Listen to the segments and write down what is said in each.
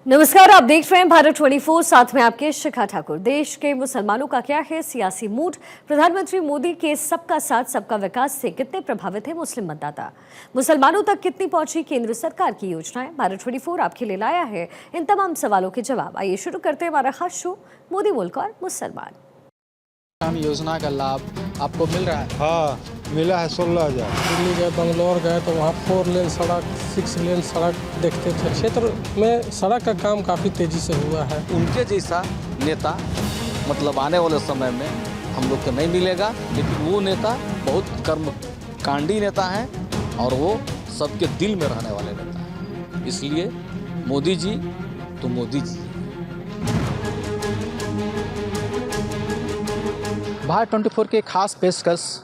नमस्कार, आप देख रहे हैं भारत 24, साथ में आपके शिखा ठाकुर। देश के मुसलमानों का क्या है सियासी मूड? प्रधानमंत्री मोदी के सबका साथ सबका विकास से कितने प्रभावित है मुस्लिम मतदाता? मुसलमानों तक कितनी पहुंची केंद्र सरकार की योजनाएं? भारत 24 आपके लिए लाया है इन तमाम सवालों के जवाब। आइए शुरू करते हैं हमारा खास शो मोदी मुल्क और मुसलमान। योजना का लाभ आपको मिल रहा है? हाँ, मिला है 16,000। दिल्ली गए, बंगलोर गए तो वहाँ 4 लेन सड़क, 6 लेन सड़क देखते थे। क्षेत्र में सड़क का काम काफ़ी तेज़ी से हुआ है। उनके जैसा नेता मतलब आने वाले समय में हम लोग को नहीं मिलेगा, लेकिन वो नेता बहुत कर्मकांडी नेता हैं और वो सबके दिल में रहने वाले नेता हैं। इसलिए मोदी जी तो मोदी जी। भारत 24 के खास पेशकश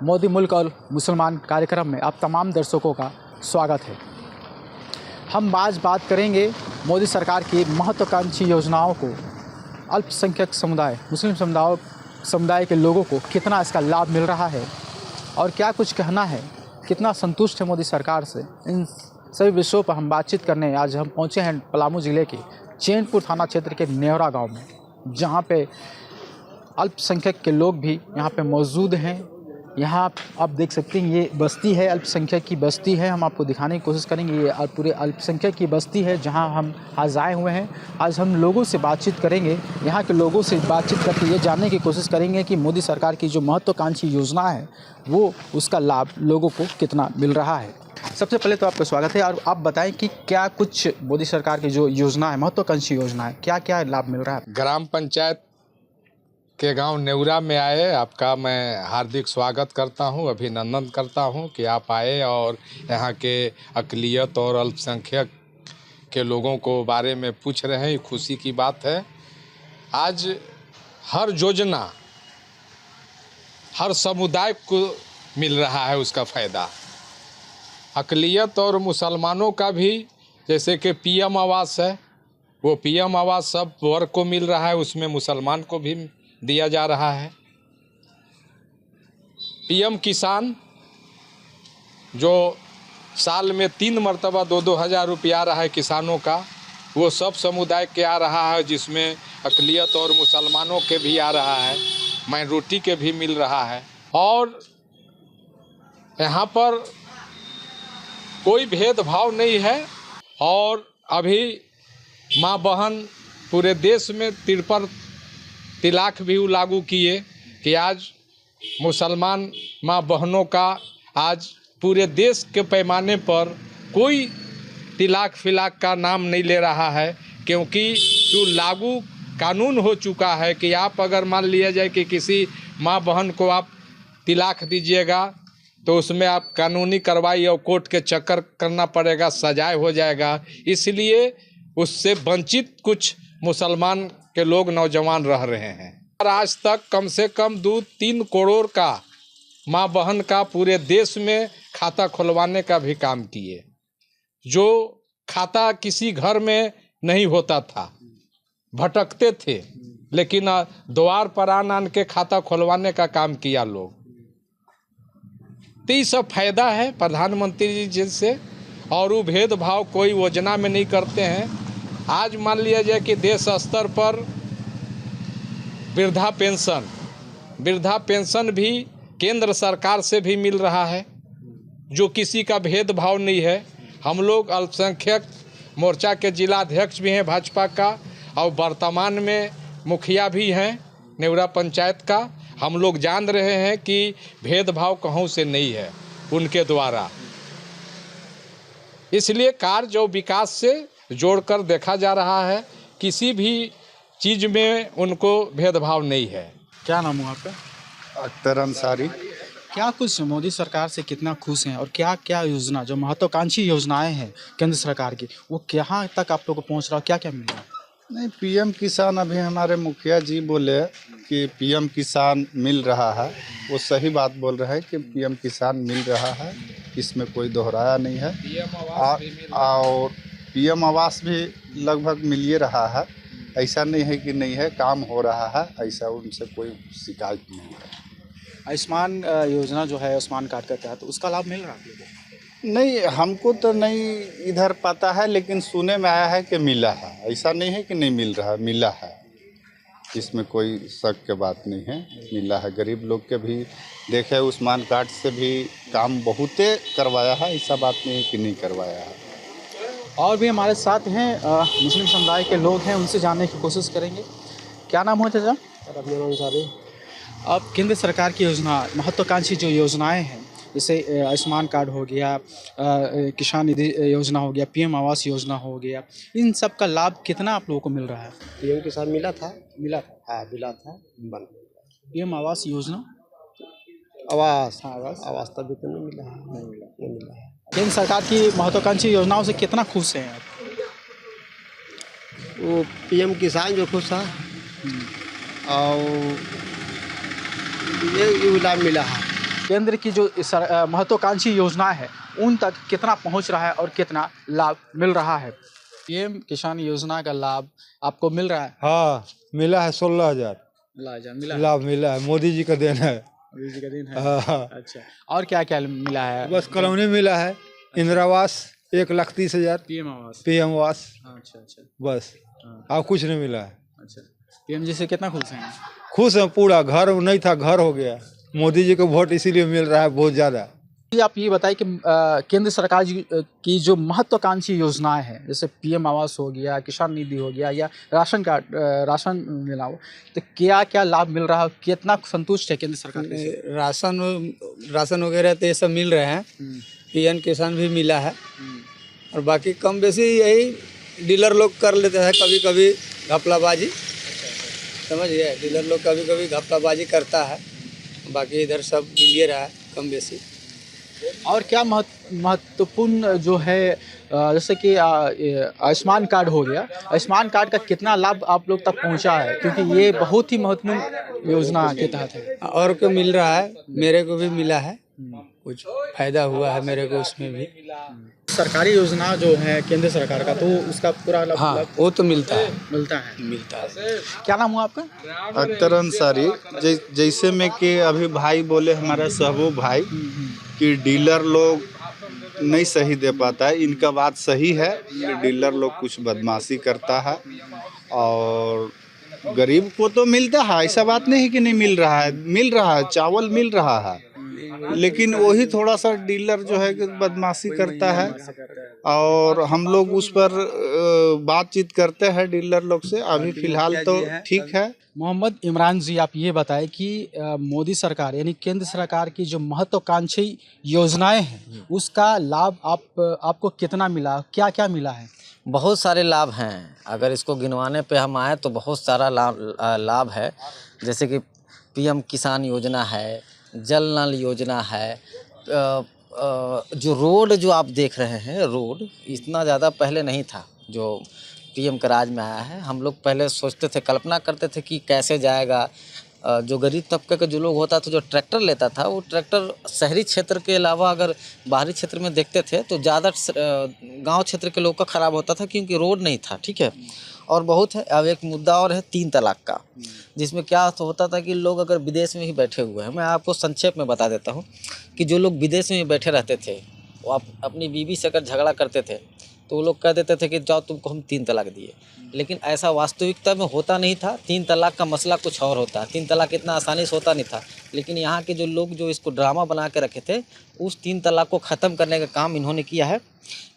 मोदी मुल्क और मुसलमान कार्यक्रम में आप तमाम दर्शकों का स्वागत है। हम आज बात करेंगे मोदी सरकार की महत्वाकांक्षी योजनाओं को अल्पसंख्यक समुदाय, मुस्लिम समुदाय के लोगों को कितना इसका लाभ मिल रहा है और क्या कुछ कहना है, कितना संतुष्ट है मोदी सरकार से। इन सभी विषयों पर हम बातचीत करने आज हम पहुँचे हैं पलामू ज़िले के चैनपुर थाना क्षेत्र के नेवरा गाँव में, जहाँ पे अल्पसंख्यक के लोग भी यहाँ पे मौजूद हैं। यहाँ आप देख सकते हैं ये बस्ती है, अल्पसंख्यक की बस्ती है। हम आपको दिखाने की कोशिश करेंगे, ये पूरे अल्पसंख्यक की बस्ती है जहाँ हम आज आए हुए हैं। आज हम लोगों से बातचीत करेंगे, यहाँ के लोगों से बातचीत करके ये जानने की कोशिश करेंगे कि मोदी सरकार की जो महत्वाकांक्षी योजना है वो उसका लाभ लोगों को कितना मिल रहा है। सबसे पहले तो आपका स्वागत है और आप बताएं कि क्या कुछ मोदी सरकार की जो योजना है, महत्वाकांक्षी योजना है, क्या क्या लाभ मिल रहा है? ग्राम पंचायत के गांव नेवरा में आए, आपका मैं हार्दिक स्वागत करता हूं, अभिनंदन करता हूं कि आप आए और यहाँ के अक़लियत और अल्पसंख्यक के लोगों को बारे में पूछ रहे हैं। खुशी की बात है। आज हर योजना हर समुदाय को मिल रहा है, उसका फ़ायदा। अक़लियत और मुसलमानों का भी, जैसे कि पीएम आवास है, वो पीएम आवास सब वर्ग को मिल रहा है, उसमें मुसलमान को भी दिया जा रहा है। पीएम किसान जो साल में 3 मरतबा 2-2 हज़ार रुपया आ रहा है किसानों का, वो सब समुदाय के आ रहा है, जिसमें अक़लियत और मुसलमानों के भी आ रहा है, माइनॉरिटी के भी मिल रहा है। और यहाँ पर कोई भेदभाव नहीं है। और अभी माँ बहन पूरे देश में 53 तिलाक भी लागू किए कि आज मुसलमान माँ बहनों का आज पूरे देश के पैमाने पर कोई तिलाक फिलाक का नाम नहीं ले रहा है, क्योंकि जो लागू कानून हो चुका है कि आप अगर मान लिया जाए कि किसी माँ बहन को आप तिलाक दीजिएगा तो उसमें आप कानूनी कार्रवाई और कोर्ट के चक्कर करना पड़ेगा, सजाए हो जाएगा। इसलिए उससे वंचित कुछ मुसलमान के लोग नौजवान रह रहे हैं। और आज तक कम से कम 2-3 करोड़ का माँ बहन का पूरे देश में खाता खुलवाने का भी काम किए, जो खाता किसी घर में नहीं होता था, भटकते थे, लेकिन द्वार पर आन के खाता खुलवाने का काम किया लोग। तो ये सब फायदा है प्रधानमंत्री जी से, और वो भेदभाव कोई योजना में नहीं करते हैं। आज मान लिया जाए कि देश स्तर पर वृद्धा पेंशन भी केंद्र सरकार से भी मिल रहा है, जो किसी का भेदभाव नहीं है। हम लोग अल्पसंख्यक मोर्चा के जिला अध्यक्ष भी हैं भाजपा का, और वर्तमान में मुखिया भी हैं नेवरा पंचायत का। हम लोग जान रहे हैं कि भेदभाव कहूँ से नहीं है उनके द्वारा। इसलिए कार्य जो विकास से जोड़कर देखा जा रहा है, किसी भी चीज़ में उनको भेदभाव नहीं है। क्या नाम हुआ आपका? अख्तर अंसारी। क्या कुछ मोदी सरकार से कितना खुश हैं और क्या क्या योजना, जो महत्वाकांक्षी योजनाएं हैं केंद्र सरकार की, वो कहाँ तक आप लोग को पहुँच रहा है, क्या क्या मिल रहा है? नहीं, पीएम किसान अभी हमारे मुखिया जी बोले कि पीएम किसान मिल रहा है, वो सही बात बोल रहे हैं कि पीएम किसान मिल रहा है, इसमें कोई दोहराया नहीं है। और पीएम आवास भी लगभग मिल ही रहा है, ऐसा नहीं है कि नहीं है, काम हो रहा है, ऐसा उनसे कोई शिकायत नहीं है। आयुष्मान योजना जो है, आयुष्मान कार्ड के तहत उसका लाभ मिल रहा है? नहीं, हमको तो नहीं इधर पता है, लेकिन सुने में आया है कि मिला है। ऐसा नहीं है कि नहीं मिल रहा है, मिला है, इसमें कोई शक के बात नहीं है, मिला है। गरीब लोग के भी देखे आयुष्मान कार्ड से भी काम बहुते करवाया है, ऐसा बात नहीं है कि नहीं करवाया है। और भी हमारे साथ हैं मुस्लिम समुदाय के लोग हैं, उनसे जानने की कोशिश करेंगे। क्या नाम हो चाचा? अब केंद्र सरकार की योजना, महत्वाकांक्षी जो योजनाएं हैं, जैसे आयुष्मान कार्ड हो गया, किसान निधि योजना हो गया, पीएम आवास योजना हो गया, इन सब का लाभ कितना आप लोगों को मिल रहा है? पीएम किसान मिला था मिला हाँ मिला था बन पीएम आवास योजना? आवास हाँ, आवास तभी तो नहीं मिला है, नहीं मिला है। केंद्र सरकार की महत्वाकांक्षी योजनाओं से कितना खुश हैं आप? वो पीएम किसान जो खुश था और ये लाभ मिला है। केंद्र की जो महत्वाकांक्षी योजना है उन तक कितना पहुंच रहा है और कितना लाभ मिल रहा है? पीएम किसान योजना का लाभ आपको मिल रहा है? हाँ मिला है, 16,000 मिला लाभ मिला है, मोदी जी का देन है। मोदी जी का दिन है। हाँ अच्छा, और क्या क्या मिला है? बस कॉलोनी मिला है, इंदिरा आवास 1,30,000, पीएम आवास। पीएम आवास, अच्छा, बस और कुछ नहीं मिला है। अच्छा, पीएम जी से कितना खुश हैं? खुश हैं पूरा, घर नहीं था घर हो गया, मोदी जी को वोट इसीलिए मिल रहा है बहुत ज़्यादा। आप ये बताइए कि केंद्र सरकार की जो महत्वाकांक्षी योजनाएं हैं, जैसे पीएम आवास हो गया, किसान निधि हो गया, या राशन कार्ड, राशन मिला हो, तो क्या क्या लाभ मिल रहा है, कितना संतुष्ट है केंद्र सरकार से? राशन वगैरह तो ये सब मिल रहे हैं, पीएम किसान भी मिला है, और बाकी कम बेसी यही डीलर लोग कर लेते हैं कभी कभी घपलाबाजी, समझिए, डीलर लोग कभी कभी घपलाबाजी करता है, बाकी इधर सब मिलिए रहा है कम बेसी। और क्या महत्वपूर्ण जो है, जैसे कि आयुष्मान कार्ड हो गया, आयुष्मान कार्ड का कितना लाभ आप लोग तक पहुंचा है, क्योंकि ये बहुत ही महत्वपूर्ण योजना के तहत है। और को मिल रहा है, मेरे को भी मिला है, कुछ फायदा हुआ है मेरे को उसमें भी। सरकारी योजना जो है केंद्र सरकार का, तो उसका पूरा लाभ? हाँ वो तो मिलता है। मिलता है। क्या नाम हुआ आपका? अख्तर अंसारी। जैसे में कि अभी भाई बोले, हमारा सहबूब भाई, कि डीलर लोग नहीं सही दे पाता है, इनका बात सही है कि डीलर लोग कुछ बदमाशी करता है, और गरीब को तो मिलता है, ऐसा बात नहीं कि नहीं मिल रहा है, मिल रहा है, चावल मिल रहा है, लेकिन वही थोड़ा सा डीलर जो है कि बदमाशी करता है, और हम लोग उस पर बातचीत करते हैं डीलर लोग से। अभी फिलहाल तो ठीक है। मोहम्मद इमरान जी, आप ये बताएं कि मोदी सरकार यानी केंद्र सरकार की जो महत्वाकांक्षी योजनाएं हैं उसका लाभ आपको कितना मिला, क्या क्या मिला है? बहुत सारे लाभ हैं, अगर इसको गिनवाने पे हम आए तो बहुत सारा लाभ है। जैसे कि पीएम किसान योजना है, जल नल योजना है, जो रोड जो आप देख रहे हैं, रोड इतना ज़्यादा पहले नहीं था जो पीएम के राज में आया है। हम लोग पहले सोचते थे, कल्पना करते थे कि कैसे जाएगा। जो गरीब तबके का जो लोग होता था, जो ट्रैक्टर लेता था, वो ट्रैक्टर शहरी क्षेत्र के अलावा अगर बाहरी क्षेत्र में देखते थे तो ज़्यादा गांव क्षेत्र के लोग का ख़राब होता था, क्योंकि रोड नहीं था। ठीक है, और बहुत है। अब एक मुद्दा और है 3 तलाक का, जिसमें क्या होता था कि लोग अगर विदेश में ही बैठे हुए हैं, मैं आपको संक्षेप में बता देता हूँ कि जो लोग विदेश में बैठे रहते थे, वो अपनी बीवी से अगर झगड़ा करते थे तो वो लोग कह देते थे कि जाओ तुमको हम 3 तलाक दिए, लेकिन ऐसा वास्तविकता में होता नहीं था। 3 तलाक का मसला कुछ और होता है, 3 तलाक इतना आसानी से होता नहीं था, लेकिन यहाँ के जो लोग जो इसको ड्रामा बना के रखे थे, उस 3 तलाक को ख़त्म करने का काम इन्होंने किया है।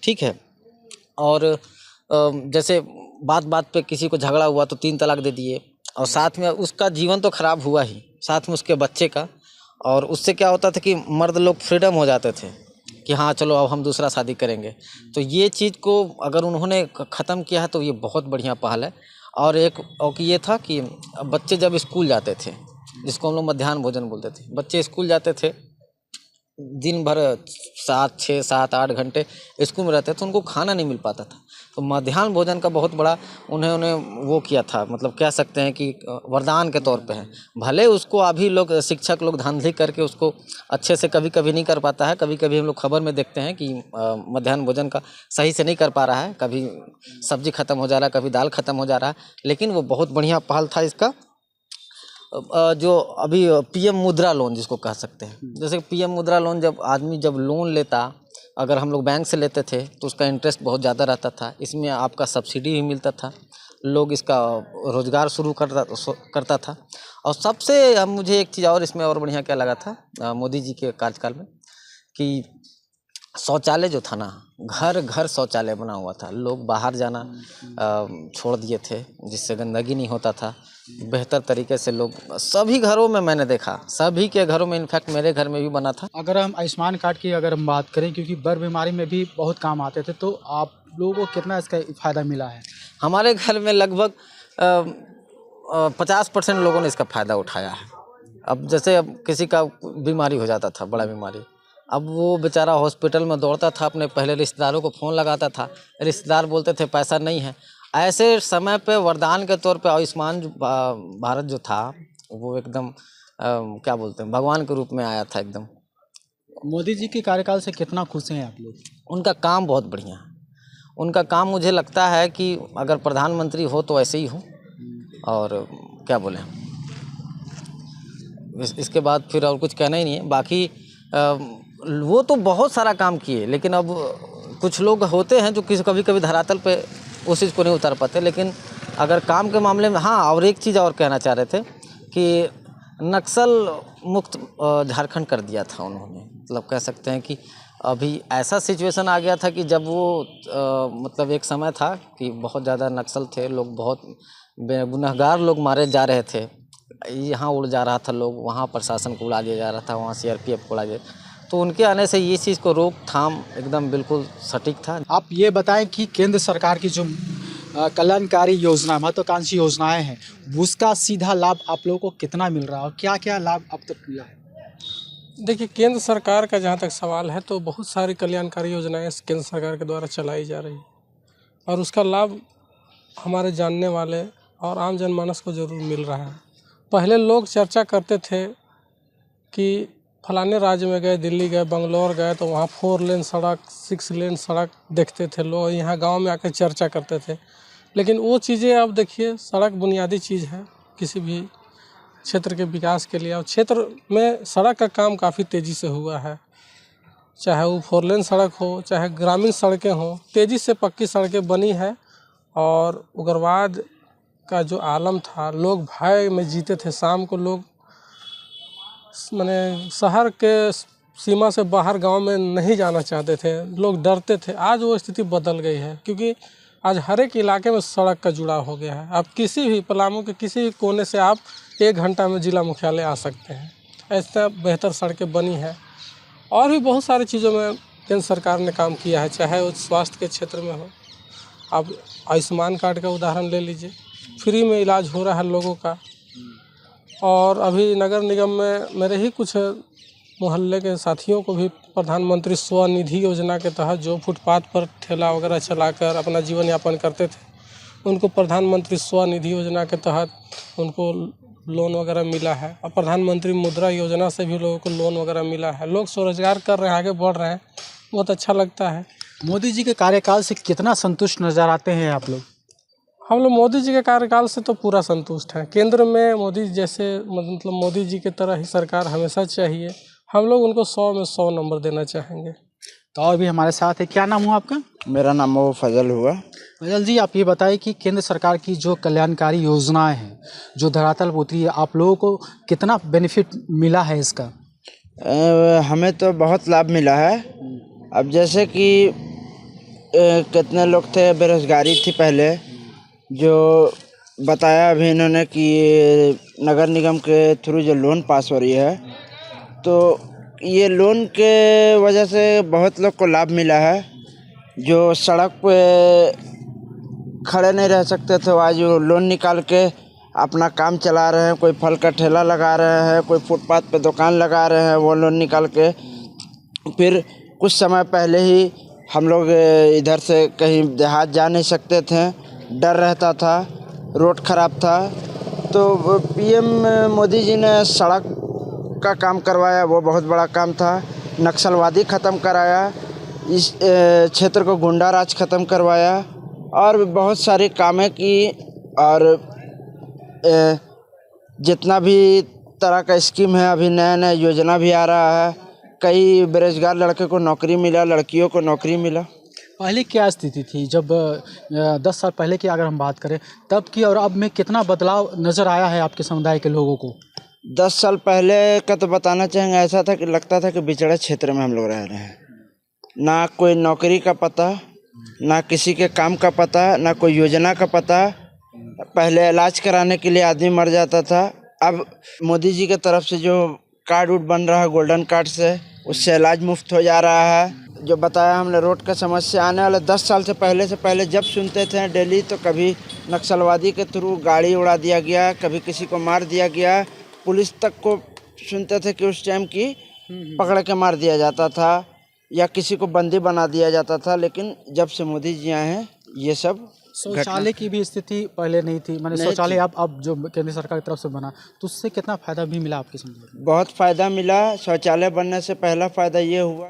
ठीक है, और जैसे बात पे किसी को झगड़ा हुआ तो 3 तलाक दे दिए, और साथ में उसका जीवन तो ख़राब हुआ ही, साथ में उसके बच्चे का। और उससे क्या होता था कि मर्द लोग फ्रीडम हो जाते थे कि हाँ चलो अब हम दूसरा शादी करेंगे। तो ये चीज़ को अगर उन्होंने ख़त्म किया है तो ये बहुत बढ़िया पहल है। और एक ये था कि बच्चे जब स्कूल जाते थे, जिसको हम लोग मध्याह्न भोजन बोलते थे, बच्चे स्कूल जाते थे, दिन भर 7, 6, 7, 8 घंटे स्कूल में रहते थे, तो उनको खाना नहीं मिल पाता था। तो मध्याह्न भोजन का बहुत बड़ा उन्होंने वो किया था, मतलब कह सकते हैं कि वरदान के तौर पे है। भले उसको अभी लोग शिक्षक लोग धांधली करके उसको अच्छे से कभी कभी नहीं कर पाता है, कभी कभी हम लोग खबर में देखते हैं कि मध्याह्न भोजन का सही से नहीं कर पा रहा है, कभी सब्जी ख़त्म हो जा रहा है, कभी दाल ख़त्म हो जा रहा है, लेकिन वो बहुत बढ़िया पहल था इसका। जो अभी पीएम मुद्रा लोन जिसको कह सकते हैं, जैसे पीएम मुद्रा लोन, जब आदमी जब लोन लेता अगर हम लोग बैंक से लेते थे तो उसका इंटरेस्ट बहुत ज़्यादा रहता था। इसमें आपका सब्सिडी भी मिलता था, लोग इसका रोज़गार शुरू करता था। और सबसे अब मुझे एक चीज़ और इसमें और बढ़िया क्या लगा था मोदी जी के कार्यकाल में कि शौचालय जो था ना, घर घर शौचालय बना हुआ था। लोग बाहर जाना छोड़ दिए थे, जिससे गंदगी नहीं होता था। बेहतर तरीके से लोग सभी घरों में मैंने देखा, सभी के घरों में, इनफैक्ट मेरे घर में भी बना था। अगर हम आयुष्मान कार्ड की अगर हम बात करें, क्योंकि बर बीमारी में भी बहुत काम आते थे, तो आप लोगों को कितना इसका फ़ायदा मिला है? हमारे घर में लगभग 50% लोगों ने इसका फ़ायदा उठाया है। अब जैसे अब किसी का बीमारी हो जाता था, बड़ा बीमारी, अब वो बेचारा हॉस्पिटल में दौड़ता था, अपने पहले रिश्तेदारों को फ़ोन लगाता था, रिश्तेदार बोलते थे पैसा नहीं है। ऐसे समय पे वरदान के तौर पे आयुष्मान भारत जो था वो एकदम क्या बोलते हैं, भगवान के रूप में आया था एकदम। मोदी जी के कार्यकाल से कितना खुश हैं आप लोग? उनका काम बहुत बढ़िया है। उनका काम मुझे लगता है कि अगर प्रधानमंत्री हो तो ऐसे ही हो, और क्या बोलें, इसके बाद फिर और कुछ कहना ही नहीं है। बाकी वो तो बहुत सारा काम किए, लेकिन अब कुछ लोग होते हैं जो कभी कभी धरातल पे उस चीज़ को नहीं उतार पाते। लेकिन अगर काम के मामले में, हाँ, और एक चीज़ और कहना चाह रहे थे कि नक्सल मुक्त झारखंड कर दिया था उन्होंने। मतलब कह सकते हैं कि अभी ऐसा सिचुएशन आ गया था कि जब वो मतलब एक समय था कि बहुत ज़्यादा नक्सल थे, लोग बहुत गुनहगार लोग मारे जा रहे थे। यहाँ उड़ जा रहा था लोग, वहाँ प्रशासन को उड़ा दिया जा रहा था, वहाँ CRPF को उड़ा दिया। तो उनके आने से ये चीज़ को रोकथाम एकदम बिल्कुल सटीक था। आप ये बताएं कि केंद्र सरकार की जो कल्याणकारी योजना, महत्वाकांक्षी योजनाएं हैं, उसका सीधा लाभ आप लोगों को कितना मिल रहा है और क्या क्या लाभ अब तक मिला है? देखिए, केंद्र सरकार का जहाँ तक सवाल है तो बहुत सारी कल्याणकारी योजनाएं केंद्र सरकार के द्वारा चलाई जा रही है, और उसका लाभ हमारे जानने वाले और आम जनमानस को ज़रूर मिल रहा है। पहले लोग चर्चा करते थे कि फलाने राज्य में गए, दिल्ली गए, बंगलोर गए तो वहाँ 4 लेन सड़क, 6 लेन सड़क देखते थे लोग, यहाँ गांव में आकर चर्चा करते थे। लेकिन वो चीज़ें अब देखिए, सड़क बुनियादी चीज़ है किसी भी क्षेत्र के विकास के लिए। और क्षेत्र में सड़क का काम काफ़ी तेज़ी से हुआ है, चाहे वो 4 लेन सड़क हो, चाहे ग्रामीण सड़कें हों, तेज़ी से पक्की सड़कें बनी है। और उग्रवाद का जो आलम था, लोग भय में जीते थे। शाम को लोग माने शहर के सीमा से बाहर गांव में नहीं जाना चाहते थे, लोग डरते थे। आज वो स्थिति बदल गई है, क्योंकि आज हर एक इलाके में सड़क का जुड़ाव हो गया है। आप किसी भी पलामू के किसी भी कोने से आप 1 घंटा में जिला मुख्यालय आ सकते हैं। ऐसा बेहतर सड़कें बनी हैं। और भी बहुत सारी चीज़ों में केंद्र सरकार ने काम किया है, चाहे वो स्वास्थ्य के क्षेत्र में हो। आप आयुष्मान कार्ड का उदाहरण ले लीजिए, फ्री में इलाज हो रहा है लोगों का। और अभी नगर निगम में मेरे ही कुछ मोहल्ले के साथियों को भी प्रधानमंत्री स्वनिधि योजना के तहत, जो फुटपाथ पर ठेला वगैरह चलाकर अपना जीवन यापन करते थे, उनको प्रधानमंत्री स्वनिधि योजना के तहत उनको लोन वगैरह मिला है। और प्रधानमंत्री मुद्रा योजना से भी लोगों को लोन वगैरह मिला है। लोग स्वरोजगार कर रहे हैं, आगे बढ़ रहे हैं, बहुत अच्छा लगता है। मोदी जी के कार्यकाल से कितना संतुष्ट नज़र आते हैं आप लोग? हम लोग मोदी जी के कार्यकाल से तो पूरा संतुष्ट हैं। केंद्र में मोदी जैसे, मतलब मोदी जी की तरह ही सरकार हमेशा चाहिए। हम लोग उनको 100 में 100 नंबर देना चाहेंगे। तो और भी हमारे साथ है, क्या नाम हुआ आपका? मेरा नाम वो फजल हुआ। फजल जी, आप ये बताएं कि केंद्र सरकार की जो कल्याणकारी योजनाएं हैं, जो धरातल पर उतरी है, आप लोगों को कितना बेनिफिट मिला है इसका? हमें तो बहुत लाभ मिला है। अब जैसे कि कितने लोग थे, बेरोजगारी थी पहले, जो बताया अभी इन्होंने कि नगर निगम के थ्रू जो लोन पास हो रही है, तो ये लोन के वजह से बहुत लोग को लाभ मिला है। जो सड़क पे खड़े नहीं रह सकते थे, आज वो लोन निकाल के अपना काम चला रहे हैं। कोई फल का ठेला लगा रहे हैं, कोई फुटपाथ पे दुकान लगा रहे हैं, वो लोन निकाल के। फिर कुछ समय पहले ही हम लोग इधर से कहीं देहात जा नहीं सकते थे, डर रहता था, रोड ख़राब था। तो PM मोदी जी ने सड़क का काम करवाया, वो बहुत बड़ा काम था। नक्सलवादी ख़त्म कराया, इस क्षेत्र को गुंडा राज ख़त्म करवाया, और भी बहुत सारे कामें की। और जितना भी तरह का स्कीम है, अभी नया नया योजना भी आ रहा है, कई बेरोजगार लड़के को नौकरी मिला, लड़कियों को नौकरी मिला। पहले क्या स्थिति थी जब 10 साल पहले की अगर हम बात करें तब की और अब में कितना बदलाव नज़र आया है आपके समुदाय के लोगों को? 10 साल पहले का तो बताना चाहेंगे, ऐसा था कि लगता था कि बिछड़े क्षेत्र में हम लोग रह रहे हैं। ना कोई नौकरी का पता, ना किसी के काम का पता, ना कोई योजना का पता। पहले इलाज कराने के लिए आदमी मर जाता था। अब मोदी जी के तरफ से जो कार्ड उड बन रहा है गोल्डन कार्ड से, उससे इलाज मुफ्त हो जा रहा है। जो बताया हमने रोड का समस्या, आने वाले 10 साल से पहले जब सुनते थे दिल्ली तो कभी नक्सलवादी के थ्रू गाड़ी उड़ा दिया गया, कभी किसी को मार दिया गया, पुलिस तक को सुनते थे कि उस टाइम की पकड़ के मार दिया जाता था या किसी को बंदी बना दिया जाता था। लेकिन जब से मोदी जी आए हैं ये सब शौचालय की भी स्थिति पहले नहीं थी, मैंने शौचालय अब जो केंद्र सरकार की तरफ से बना तो उससे कितना फ़ायदा भी मिला आपके समुदाय में? बहुत फ़ायदा मिला। शौचालय बनने से पहला फ़ायदा ये हुआ